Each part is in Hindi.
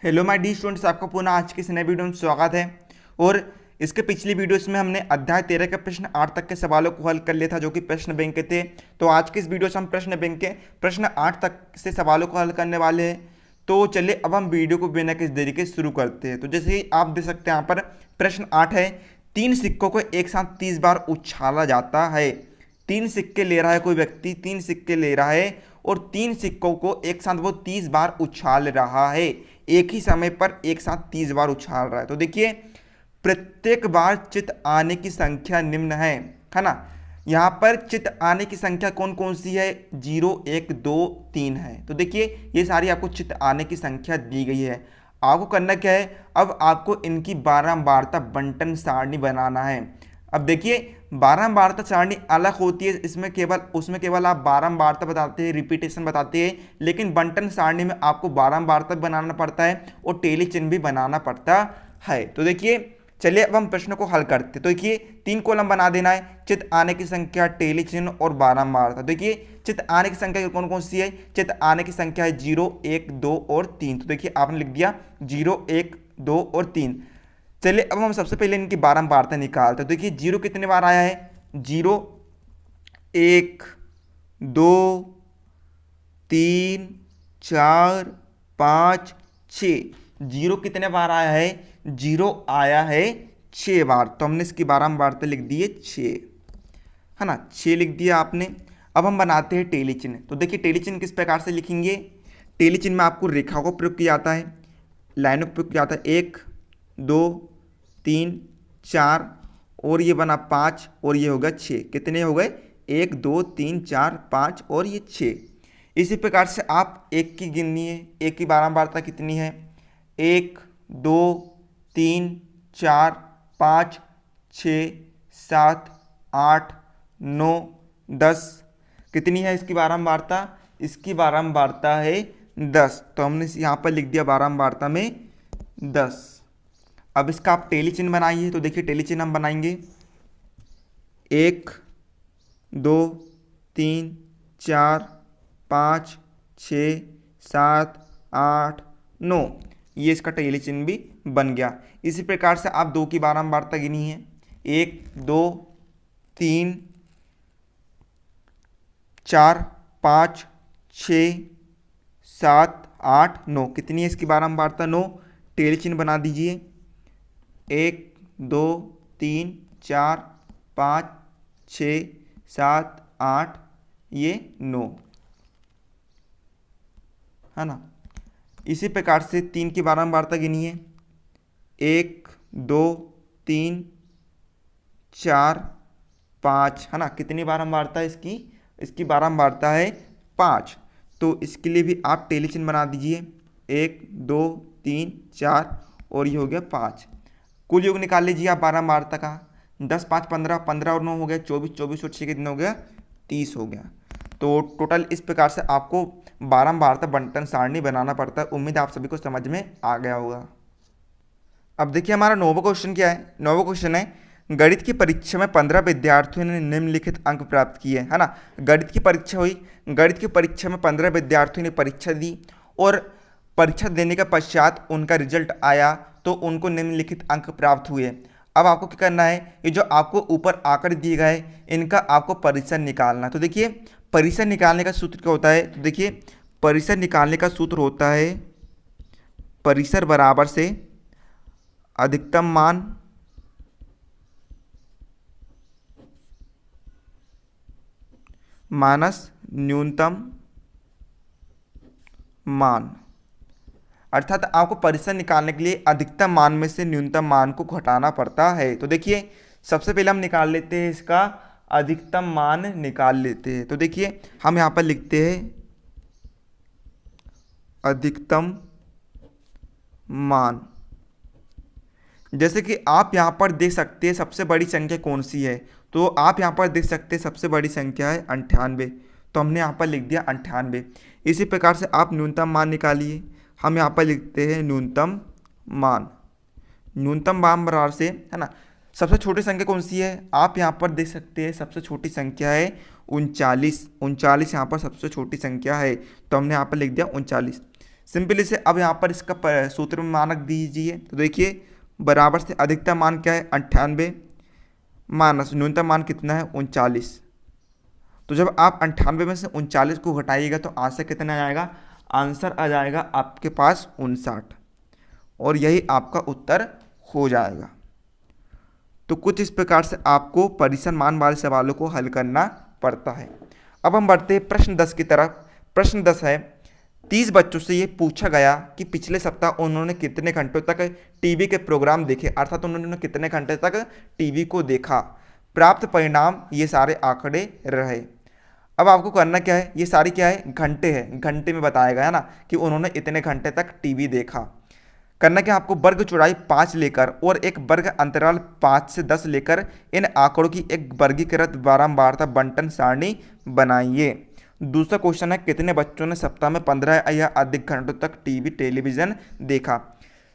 हेलो माय डी स्टूडेंट्स, आपका पुनः आज के इस नए वीडियो में स्वागत है। और इसके पिछली वीडियोस में हमने अध्याय 13 के प्रश्न 8 तक के सवालों को हल कर लिया था, जो कि प्रश्न बैंक के थे। तो आज के इस वीडियो से हम प्रश्न बैंक के प्रश्न 8 तक से सवालों को हल करने वाले हैं। तो चलिए अब हम वीडियो को बिना किसी देरी के शुरू करते हैं। तो जैसे ही आप देख सकते हैं यहाँ पर प्रश्न 8 है, 3 सिक्कों को एक साथ 30 बार उछाला जाता है। 3 सिक्के ले रहा है कोई व्यक्ति, 3 सिक्के ले रहा है और 3 सिक्कों को एक साथ वो 30 बार उछाल रहा है। एक ही समय पर एक साथ 30 बार उछाल रहा है। तो देखिए प्रत्येक बार चित आने की संख्या निम्न है ना। यहाँ पर चित आने की संख्या कौन कौन सी है? 0, 1, 2, 3 है। तो देखिए ये सारी आपको चित आने की संख्या दी गई है। आपको करना क्या है, अब आपको इनकी बारंबारता बंटन सारणी बनाना है। अब देखिए बारंबारता सारणी अलग होती है, उसमें केवल आप बारंबारता बताते हैं, रिपीटेशन बताते हैं, लेकिन बंटन सारणी में आपको बारंबारता बनाना पड़ता है और टेली चिन्ह भी बनाना पड़ता है। तो देखिए चलिए अब हम प्रश्न को हल करते हैं। तो देखिए 3 कॉलम बना देना है, चित आने की संख्या, टेली चिन्ह और बारंबारता। देखिए चित आने की संख्या कौन कौन सी है? चित आने की संख्या है 0, 1, 2 और 3। तो देखिए आपने लिख दिया 0, 1, 2 और 3। चलिए अब हम सबसे पहले इनकी बारंबारता निकालते हैं। देखिए 0 कितने बार आया है? 0, 1, 2, 3, 4, 5, 6। 0 कितने बार आया है? 0 आया है 6 बार। तो हमने इसकी बारंबारता लिख दी है 6, है ना। 6 लिख दिया आपने। अब हम बनाते हैं टेली चिन्ह। तो देखिए टेली चिन्ह किस प्रकार से लिखेंगे? टेली चिन्ह में आपको रेखा को प्रयोग किया जाता है, लाइनों को प्रयोग किया जाता है। 1, 2, 3, 4 और ये बना 5 और ये हो गया 6। कितने हो गए? 1, 2, 3, 4, 5 और ये 6। इसी प्रकार से आप एक की गिननी है, एक की बारंबारता कितनी है? 1, 2, 3, 4, 5, 6, 7, 8, 9, 10। कितनी है इसकी बारंबारता? इसकी बारंबारता है 10। तो हमने यहाँ पर लिख दिया बारंबारता में 10। अब इसका आप टेली चिन्ह बनाइए। तो देखिए टेली चिन्ह हम बनाएंगे 1, 2, 3, 4, 5, 6, 7, 8, 9। ये इसका टेली चिन्ह भी बन गया। इसी प्रकार से आप 2 की बारंबारता गिनी है। 1, 2, 3, 4, 5, 6, 7, 8, 9। कितनी है इसकी बारंबारता? 9। टेली चिन्ह बना दीजिए। 1, 2, 3, 4, 5, 6, 7, 8, ये 9, है ना। इसी प्रकार से 3 की बारंबारता गिनिए। 1, 2, 3, 4, 5, है ना। कितनी बारंबारता है इसकी? इसकी बारंबारता है 5। तो इसके लिए भी आप टेली चिन्ह बना दीजिए। 1, 2, 3, 4 और ये हो गया 5। कुल योग निकाल लीजिए आप बारंबारता का। 10, 5, 15, 15 और 9 हो गया 24, 24 और 6 कितना हो गया? 30 हो गया। तो टोटल इस प्रकार से आपको बारंबारता बंटन सारणी बनाना पड़ता है। उम्मीद आप सभी को समझ में आ गया होगा। अब देखिए हमारा 9वां क्वेश्चन क्या है? 9वां क्वेश्चन है, गणित की परीक्षा में 15 विद्यार्थियों ने निम्नलिखित अंक प्राप्त किए, है ना। गणित की परीक्षा हुई, गणित की परीक्षा में 15 विद्यार्थियों ने परीक्षा दी और परीक्षा देने के पश्चात उनका रिजल्ट आया तो उनको निम्नलिखित अंक प्राप्त हुए। अब आपको क्या करना है, ये जो आपको ऊपर आंकड़े दिए गए इनका आपको परिसर निकालना। तो देखिए परिसर निकालने का सूत्र क्या होता है? तो देखिए परिसर निकालने का सूत्र होता है परिसर बराबर से अधिकतम मान माइनस न्यूनतम मान। अर्थात आपको परिसर निकालने के लिए अधिकतम मान में से न्यूनतम मान को घटाना पड़ता है। तो देखिए सबसे पहले हम निकाल लेते हैं इसका अधिकतम मान निकाल लेते हैं। तो देखिए हम यहाँ पर लिखते हैं अधिकतम मान। जैसे कि आप यहाँ पर देख सकते हैं सबसे बड़ी संख्या कौन सी है? तो आप यहाँ पर देख सकते हैं सबसे बड़ी संख्या है 98। तो हमने यहाँ पर लिख दिया 98। इसी प्रकार से आप न्यूनतम मान निकालिए। हम यहाँ पर लिखते हैं न्यूनतम मान। न्यूनतम मान बराबर से, है ना, सबसे छोटी संख्या कौन सी है? आप यहाँ पर देख सकते हैं सबसे छोटी संख्या है 39। 39 यहाँ पर सबसे छोटी संख्या है। तो हमने यहाँ पर लिख दिया 39। सिंपली से अब यहाँ पर इसका सूत्र में मानक दीजिए। तो देखिए बराबर से अधिकतम मान क्या है 98 माइनस न्यूनतम मान कितना है 39। तो जब आप 98 में से 39 को घटाइएगा तो आंसर कितना आ जाएगा, आंसर आ जाएगा आपके पास 59 और यही आपका उत्तर हो जाएगा। तो कुछ इस प्रकार से आपको परिसर मान वाले सवालों को हल करना पड़ता है। अब हम बढ़ते हैं प्रश्न 10 की तरफ। प्रश्न 10 है 30 बच्चों से ये पूछा गया कि पिछले सप्ताह उन्होंने कितने घंटों तक टीवी के प्रोग्राम देखे, अर्थात उन्होंने कितने घंटे तक टीवी को देखा। प्राप्त परिणाम ये सारे आंकड़े रहे। अब आपको करना क्या है, ये सारी क्या है घंटे है, घंटे में बताया गया ना कि उन्होंने इतने घंटे तक टीवी देखा। करना क्या, आपको वर्ग चौड़ाई 5 लेकर और एक वर्ग अंतराल 5 से 10 लेकर इन आंकड़ों की एक वर्गीकृत बारंबारता बंटन सारणी बनाइए। दूसरा क्वेश्चन है कितने बच्चों ने सप्ताह में 15 या अधिक घंटों तक टेलीविजन देखा।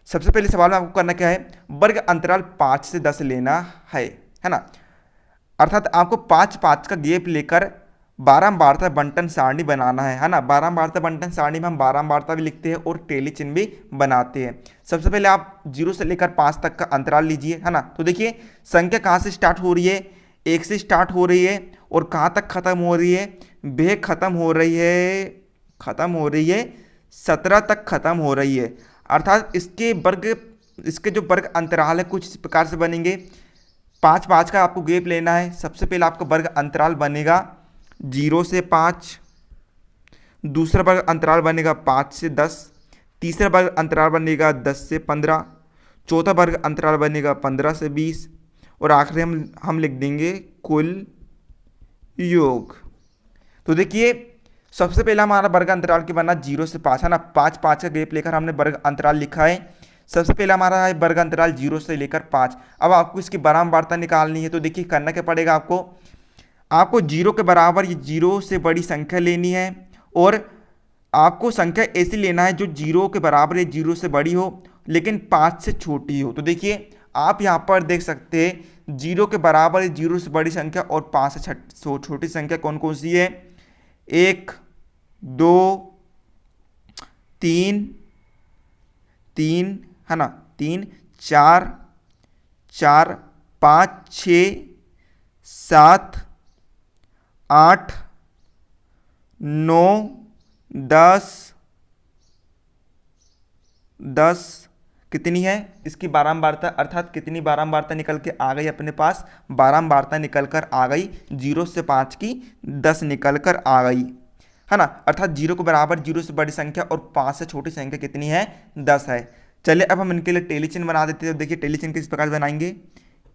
सबसे पहले सवाल में आपको करना क्या है, वर्ग अंतराल 5 से 10 लेना है ना, अर्थात आपको 5-5 का गैप लेकर बारंबारता बंटन सारणी बनाना है ना। बारंबारता बंटन सारणी में हम बारंबारता भी लिखते हैं और टेली चिन्ह भी बनाते हैं। सबसे पहले आप 0 से लेकर 5 तक का अंतराल लीजिए है ना। तो देखिए संख्या कहाँ से स्टार्ट हो रही है, 1 से स्टार्ट हो रही है और कहाँ तक खत्म हो रही है, वह खत्म हो रही है 17 तक खत्म हो रही है। अर्थात इसके जो वर्ग अंतराल है कुछ इस प्रकार से बनेंगे। 5-5 का आपको गैप लेना है। सबसे पहले आपका वर्ग अंतराल बनेगा 0 से 5, दूसरा वर्ग अंतराल बनेगा 5 से 10, तीसरा वर्ग अंतराल बनेगा 10 से 15, चौथा वर्ग अंतराल बनेगा 15 से 20 और आखिरी हम लिख देंगे कुल योग। तो देखिए सबसे पहला हमारा वर्ग अंतराल की बना 0 से 5 है ना। 5-5 का गैप लेकर हमने वर्ग अंतराल लिखा है। सबसे पहला हमारा है वर्ग अंतराल 0 से लेकर 5। अब आपको इसकी बारंबारता निकालनी है। तो देखिए करना क्या पड़ेगा, आपको 0 के बराबर ये 0 से बड़ी संख्या लेनी है और आपको संख्या ऐसी लेना है जो 0 के बराबर या 0 से बड़ी हो लेकिन 5 से छोटी हो। तो देखिए आप यहाँ पर देख सकते हैं 0 के बराबर 0 से बड़ी संख्या और 5 से छोटी संख्या कौन कौन सी है, 1 2 3 है ना, 3 4 5 6 7 8 9 10 कितनी है इसकी बारंबारता, अर्थात कितनी बारंबारता निकल के आ गई अपने पास, बारंबारता निकल कर आ गई 0 से 5 की 10 निकल कर आ गई है ना। अर्थात 0 के बराबर 0 से बड़ी संख्या और 5 से छोटी संख्या कितनी है 10 है। चलिए अब हम इनके लिए टेली चिन्ह बना देते हैं। देखिए टेली चिन्ह किस प्रकार बनाएंगे,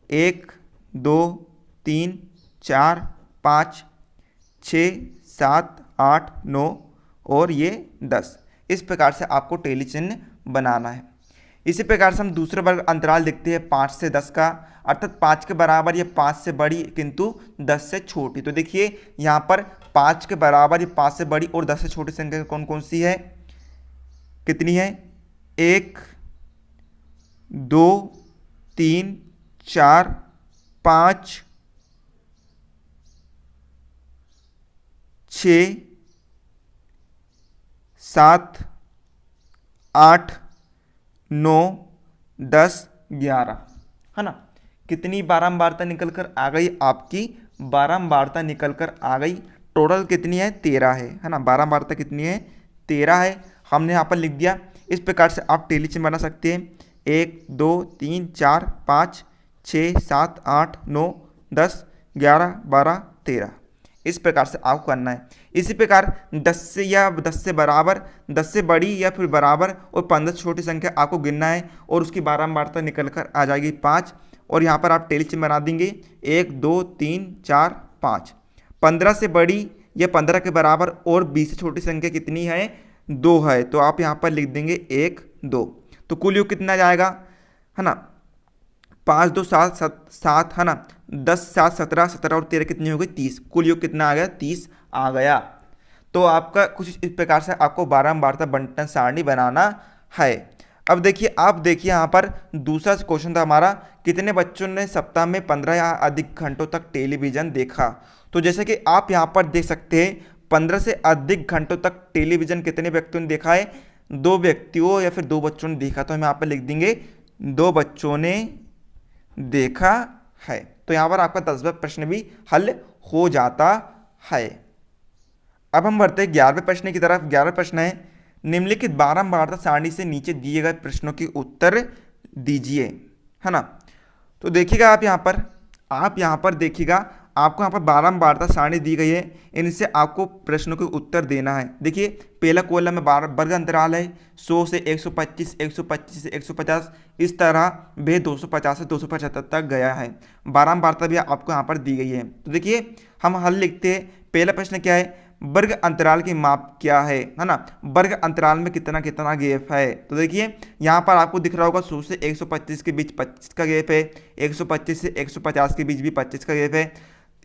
1 2 3 4 5 6 7 8 9 और ये 10। इस प्रकार से आपको टेली चिन्ह बनाना है। इसी प्रकार से हम दूसरे वर्ग अंतराल देखते हैं 5 से 10 का, अर्थात 5 के बराबर या 5 से बड़ी किंतु 10 से छोटी। तो देखिए यहाँ पर 5 के बराबर या 5 से बड़ी और 10 से छोटी संख्या कौन कौन सी है, कितनी है, 1 2 3 4 5 6 7 8 9 10 11 है ना। कितनी बारंबारता निकल कर आ गई, आपकी बारंबारता निकल कर आ गई। टोटल कितनी है 13 है ना। बारंबारता कितनी है 13 है, हमने यहाँ पर लिख दिया। इस प्रकार से आप टेली चिन्ह बना सकते हैं, 1 2 3 4 5 6 7 8 9 10 11 12 13। इस प्रकार से आपको करना है। इसी प्रकार 10 से या 10 से बराबर, 10 से बड़ी या फिर बराबर और 15 से छोटी संख्या आपको गिनना है और उसकी बारंबारता निकल कर आ जाएगी 5 और यहाँ पर आप टेली चिन्ह बना देंगे 1 2 3 4 5। 15 से बड़ी या 15 के बराबर और 20 से छोटी संख्या कितनी है 2 है, तो आप यहाँ पर लिख देंगे 1 2। तो कुल योग कितना जाएगा है ना, 5 2 7 7 है ना, 10 7 17 17 और 13 कितनी हो गई 30। कुल योग कितना आ गया 30 आ गया। तो आपका कुछ इस प्रकार से आपको बारंबारता बंटन सारणी बनाना है। अब देखिए आप देखिए यहाँ पर दूसरा क्वेश्चन था हमारा, कितने बच्चों ने सप्ताह में 15 या अधिक घंटों तक टेलीविजन देखा। तो जैसे कि आप यहाँ पर देख सकते हैं 15 से अधिक घंटों तक टेलीविजन कितने व्यक्तियों ने देखा है, दो व्यक्तियों या फिर दो बच्चों ने देखा, तो हम यहाँ पर लिख देंगे दो बच्चों ने देखा है। तो यहाँ पर आपका 10वां प्रश्न भी हल हो जाता है। अब हम बढ़ते हैं 11वें प्रश्न की तरफ। 11वां प्रश्न है, निम्नलिखित बारंबारता सारणी से नीचे दिए गए प्रश्नों के उत्तर दीजिए, है ना। तो देखिएगा आप यहाँ पर देखिएगा, आपको यहाँ पर बारंबारता सारणी दी गई है, इनसे आपको प्रश्नों के उत्तर देना है। देखिए पहला कॉलम में वर्ग अंतराल है 100 से 125, 125 से 150, इस तरह वे 250 से 275 तक गया है। बारंबारता भी आपको यहाँ पर दी गई है। तो देखिए हम हल लिखते हैं। पहला प्रश्न क्या है, वर्ग अंतराल की माप क्या है ना। वर्ग अंतराल में कितना कितना गैप है। तो देखिए यहाँ पर आपको दिख रहा होगा 100 से 125 के बीच 25 का गैप है, 125 से 150 के बीच भी 25 का गैप है।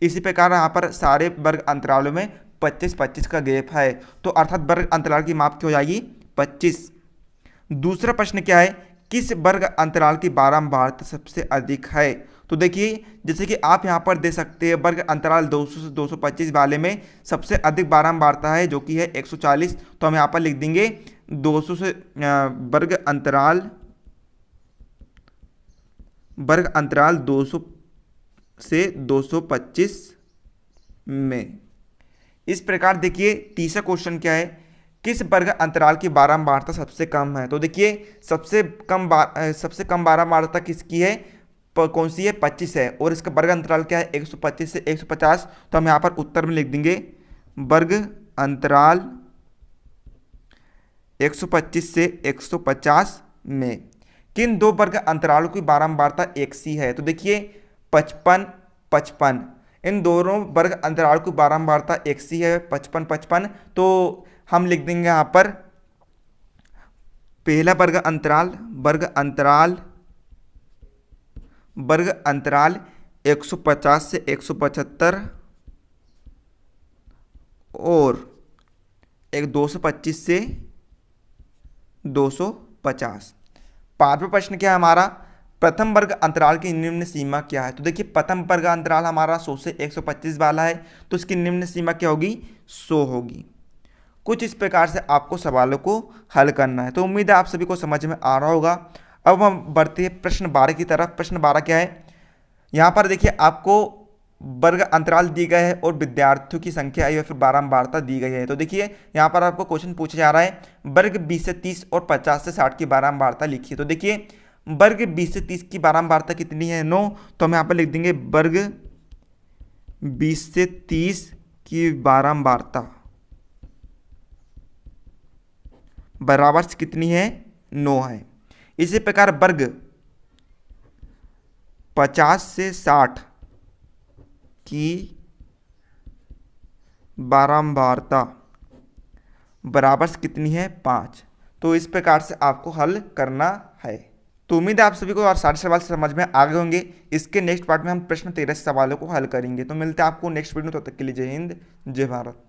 इसी प्रकार यहाँ पर सारे वर्ग अंतरालों में 25-25 का गैप है। तो अर्थात वर्ग अंतराल की माप क्या हो जाएगी 25। दूसरा प्रश्न क्या है, किस वर्ग अंतराल की बारंबारता सबसे अधिक है। तो देखिए जैसे कि आप यहाँ पर दे सकते हैं, वर्ग अंतराल 200 से 225 वाले में सबसे अधिक बारंबारता है जो कि है 140। तो हम यहाँ पर लिख देंगे 200 से वर्ग अंतराल 200 से 225 में। इस प्रकार देखिए तीसरा क्वेश्चन क्या है, किस वर्ग अंतराल की बारंबारता सबसे कम है। तो देखिए सबसे कम बारंबारता किसकी है, कौन सी है, 25 है। और इसका वर्ग अंतराल क्या है 125 से 150। तो हम यहाँ पर उत्तर में लिख देंगे वर्ग अंतराल 125 से 150 में। किन दो वर्ग अंतरालों की बारंबारता एक सी है। तो देखिए 55-55, इन दोनों वर्ग अंतराल की बारंबारता एक सी है 55-55। तो हम लिख देंगे यहाँ पर पहला वर्ग अंतराल 150 से 175 और एक 225 से 250। पांचवा प्रश्न क्या है हमारा, प्रथम वर्ग अंतराल की निम्न सीमा क्या है। तो देखिए प्रथम वर्ग अंतराल हमारा 100 से 125 वाला है, तो इसकी निम्न सीमा क्या होगी 100 होगी। कुछ इस प्रकार से आपको सवालों को हल करना है। तो उम्मीद है आप सभी को समझ में आ रहा होगा। अब हम बढ़ते हैं प्रश्न 12 की तरफ। प्रश्न 12 क्या है, यहाँ पर देखिए आपको वर्ग अंतराल दी गए है और विद्यार्थियों की संख्या या फिर बारंबारता दी गई है। तो देखिए यहाँ पर आपको क्वेश्चन पूछा जा रहा है वर्ग 20 से 30 और 50 से 60 की बारंबारता लिखिए। तो देखिए वर्ग 20 से 30 की बारंबारता कितनी है 9। तो हम यहाँ पर लिख देंगे वर्ग 20 से 30 की बारंबारता बराबर से कितनी है 9 है। इसी प्रकार वर्ग 50 से 60 की बारंबारता बराबर से कितनी है 5। तो इस प्रकार से आपको हल करना है। तो उम्मीद है आप सभी को और सारे सवाल समझ में आ गए होंगे। इसके नेक्स्ट पार्ट में हम प्रश्न 13 सवालों को हल करेंगे। तो मिलते हैं आपको नेक्स्ट वीडियो, तब तक के लिए जय हिंद जय भारत।